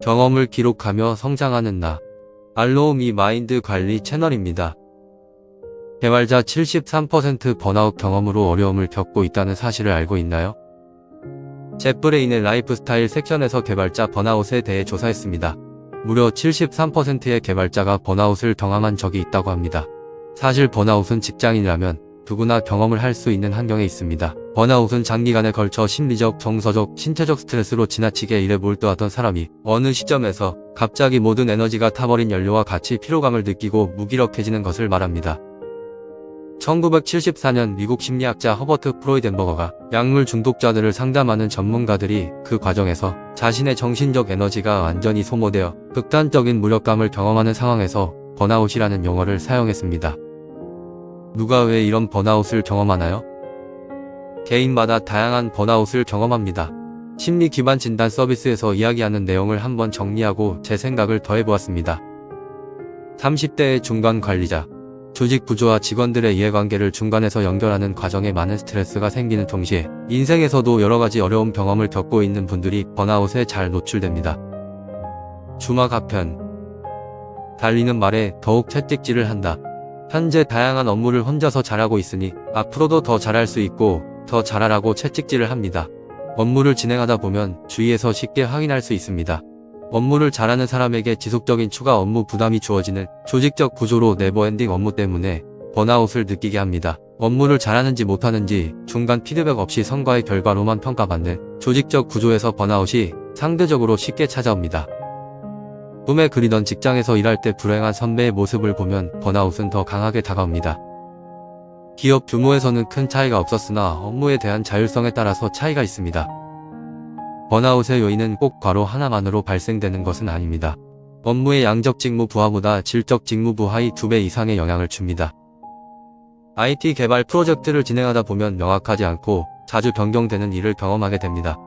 경험을 기록하며 성장하는 나. 알로우 미 마인드 관리 채널입니다. 개발자 73% 번아웃 경험으로 어려움을 겪고 있다는 사실을 알고 있나요? 젯브레인의 라이프스타일 섹션에서 개발자 번아웃에 대해 조사했습니다. 무려 73%의 개발자가 번아웃을 경험한 적이 있다고 합니다. 사실 번아웃은 직장인이라면 누구나 경험을 할 수 있는 환경에 있습니다. 번아웃은 장기간에 걸쳐 심리적, 정서적, 신체적 스트레스로 지나치게 일에 몰두하던 사람이 어느 시점에서 갑자기 모든 에너지가 타버린 연료와 같이 피로감을 느끼고 무기력해지는 것을 말합니다. 1974년 미국 심리학자 허버트 프로이덴버거가 약물 중독자들을 상담하는 전문가들이 그 과정에서 자신의 정신적 에너지가 완전히 소모되어 극단적인 무력감을 경험하는 상황에서 번아웃이라는 용어를 사용했습니다. 누가 왜 이런 번아웃을 경험하나요? 개인마다 다양한 번아웃을 경험합니다. 심리 기반 진단 서비스에서 이야기하는 내용을 한번 정리하고 제 생각을 더해보았습니다. 30대의 중간 관리자. 조직 구조와 직원들의 이해관계를 중간에서 연결하는 과정에 많은 스트레스가 생기는 동시에 인생에서도 여러가지 어려운 경험을 겪고 있는 분들이 번아웃에 잘 노출됩니다. 주막 하편. 달리는 말에 더욱 채찍질을 한다. 현재 다양한 업무를 혼자서 잘하고 있으니 앞으로도 더 잘할 수 있고 더 잘하라고 채찍질을 합니다. 업무를 진행하다 보면 주위에서 쉽게 확인할 수 있습니다. 업무를 잘하는 사람에게 지속적인 추가 업무 부담이 주어지는 조직적 구조로 네버엔딩 업무 때문에 번아웃을 느끼게 합니다. 업무를 잘하는지 못하는지 중간 피드백 없이 성과의 결과로만 평가받는 조직적 구조에서 번아웃이 상대적으로 쉽게 찾아옵니다. 꿈에 그리던 직장에서 일할 때 불행한 선배의 모습을 보면 번아웃은 더 강하게 다가옵니다. 기업 규모에서는 큰 차이가 없었으나 업무에 대한 자율성에 따라서 차이가 있습니다. 번아웃의 요인은 꼭 괄호 하나만으로 발생되는 것은 아닙니다. 업무의 양적 직무 부하보다 질적 직무 부하의 2배 이상의 영향을 줍니다. IT 개발 프로젝트를 진행하다 보면 명확하지 않고 자주 변경되는 일을 경험하게 됩니다.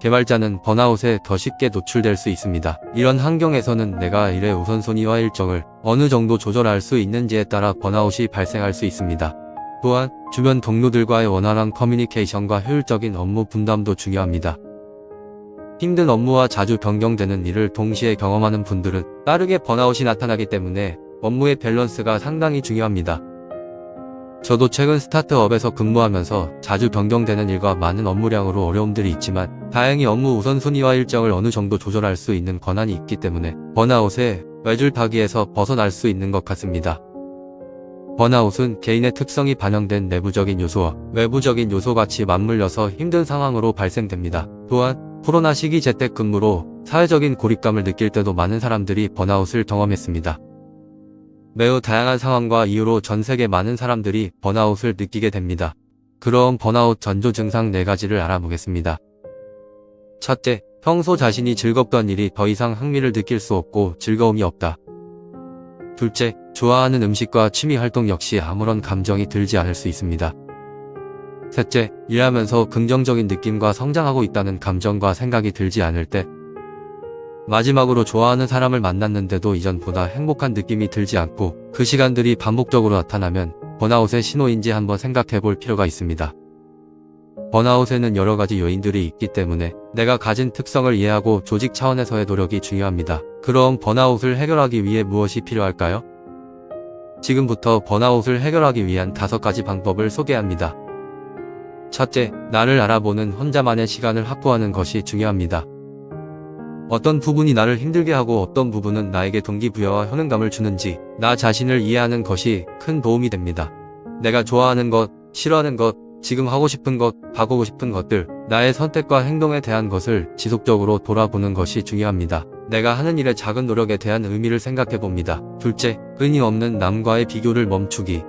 개발자는 번아웃에 더 쉽게 노출될 수 있습니다. 이런 환경에서는 내가 일의 우선순위와 일정을 어느 정도 조절할 수 있는지에 따라 번아웃이 발생할 수 있습니다. 또한 주변 동료들과의 원활한 커뮤니케이션과 효율적인 업무 분담도 중요합니다. 힘든 업무와 자주 변경되는 일을 동시에 경험하는 분들은 빠르게 번아웃이 나타나기 때문에 업무의 밸런스가 상당히 중요합니다. 저도 최근 스타트업에서 근무하면서 자주 변경되는 일과 많은 업무량으로 어려움들이 있지만 다행히 업무 우선순위와 일정을 어느 정도 조절할 수 있는 권한이 있기 때문에 번아웃의 외줄타기에서 벗어날 수 있는 것 같습니다. 번아웃은 개인의 특성이 반영된 내부적인 요소와 외부적인 요소 같이 맞물려서 힘든 상황으로 발생됩니다. 또한 코로나 시기 재택근무로 사회적인 고립감을 느낄 때도 많은 사람들이 번아웃을 경험했습니다. 매우 다양한 상황과 이유로 전 세계 많은 사람들이 번아웃을 느끼게 됩니다. 그럼 번아웃 전조 증상 4가지를 알아보겠습니다. 첫째, 평소 자신이 즐겁던 일이 더 이상 흥미를 느낄 수 없고 즐거움이 없다. 둘째, 좋아하는 음식과 취미 활동 역시 아무런 감정이 들지 않을 수 있습니다. 셋째, 일하면서 긍정적인 느낌과 성장하고 있다는 감정과 생각이 들지 않을 때. 마지막으로 좋아하는 사람을 만났는데도 이전보다 행복한 느낌이 들지 않고 그 시간들이 반복적으로 나타나면 번아웃의 신호인지 한번 생각해 볼 필요가 있습니다. 번아웃에는 여러 가지 요인들이 있기 때문에 내가 가진 특성을 이해하고 조직 차원에서의 노력이 중요합니다. 그럼 번아웃을 해결하기 위해 무엇이 필요할까요? 지금부터 번아웃을 해결하기 위한 5가지 방법을 소개합니다. 첫째, 나를 알아보는 혼자만의 시간을 확보하는 것이 중요합니다. 어떤 부분이 나를 힘들게 하고 어떤 부분은 나에게 동기부여와 효능감을 주는지 나 자신을 이해하는 것이 큰 도움이 됩니다. 내가 좋아하는 것, 싫어하는 것, 지금 하고 싶은 것, 바꾸고 싶은 것들, 나의 선택과 행동에 대한 것을 지속적으로 돌아보는 것이 중요합니다. 내가 하는 일의 작은 노력에 대한 의미를 생각해 봅니다. 둘째, 끊임없는 남과의 비교를 멈추기.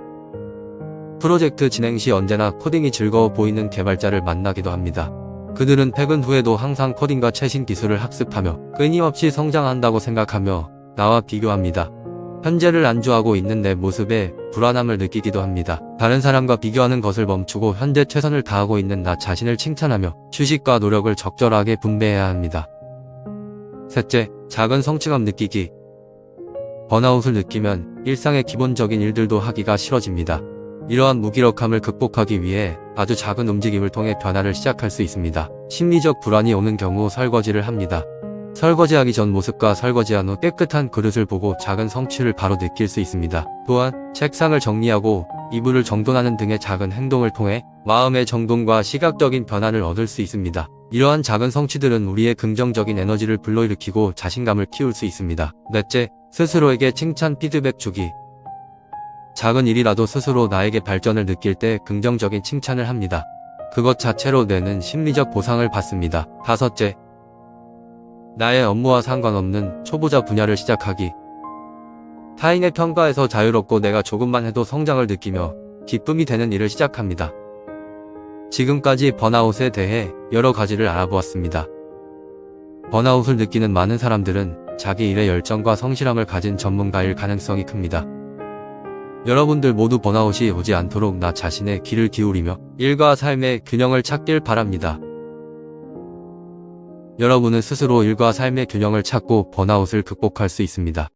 프로젝트 진행 시 언제나 코딩이 즐거워 보이는 개발자를 만나기도 합니다. 그들은 퇴근 후에도 항상 코딩과 최신 기술을 학습하며 끊임없이 성장한다고 생각하며 나와 비교합니다. 현재를 안주하고 있는 내 모습에 불안함을 느끼기도 합니다. 다른 사람과 비교하는 것을 멈추고 현재 최선을 다하고 있는 나 자신을 칭찬하며 휴식과 노력을 적절하게 분배해야 합니다. 셋째, 작은 성취감 느끼기. 번아웃을 느끼면 일상의 기본적인 일들도 하기가 싫어집니다. 이러한 무기력함을 극복하기 위해 아주 작은 움직임을 통해 변화를 시작할 수 있습니다. 심리적 불안이 오는 경우 설거지를 합니다. 설거지하기 전 모습과 설거지한 후 깨끗한 그릇을 보고 작은 성취를 바로 느낄 수 있습니다. 또한 책상을 정리하고 이불을 정돈하는 등의 작은 행동을 통해 마음의 정돈과 시각적인 변화를 얻을 수 있습니다. 이러한 작은 성취들은 우리의 긍정적인 에너지를 불러일으키고 자신감을 키울 수 있습니다. 넷째, 스스로에게 칭찬 피드백 주기. 작은 일이라도 스스로 나에게 발전을 느낄 때 긍정적인 칭찬을 합니다. 그것 자체로 뇌는 심리적 보상을 받습니다. 다섯째, 나의 업무와 상관없는 초보자 분야를 시작하기. 타인의 평가에서 자유롭고 내가 조금만 해도 성장을 느끼며 기쁨이 되는 일을 시작합니다. 지금까지 번아웃에 대해 여러 가지를 알아보았습니다. 번아웃을 느끼는 많은 사람들은 자기 일에 열정과 성실함을 가진 전문가일 가능성이 큽니다. 여러분들 모두 번아웃이 오지 않도록 나 자신의 귀를 기울이며 일과 삶의 균형을 찾길 바랍니다. 여러분은 스스로 일과 삶의 균형을 찾고 번아웃을 극복할 수 있습니다.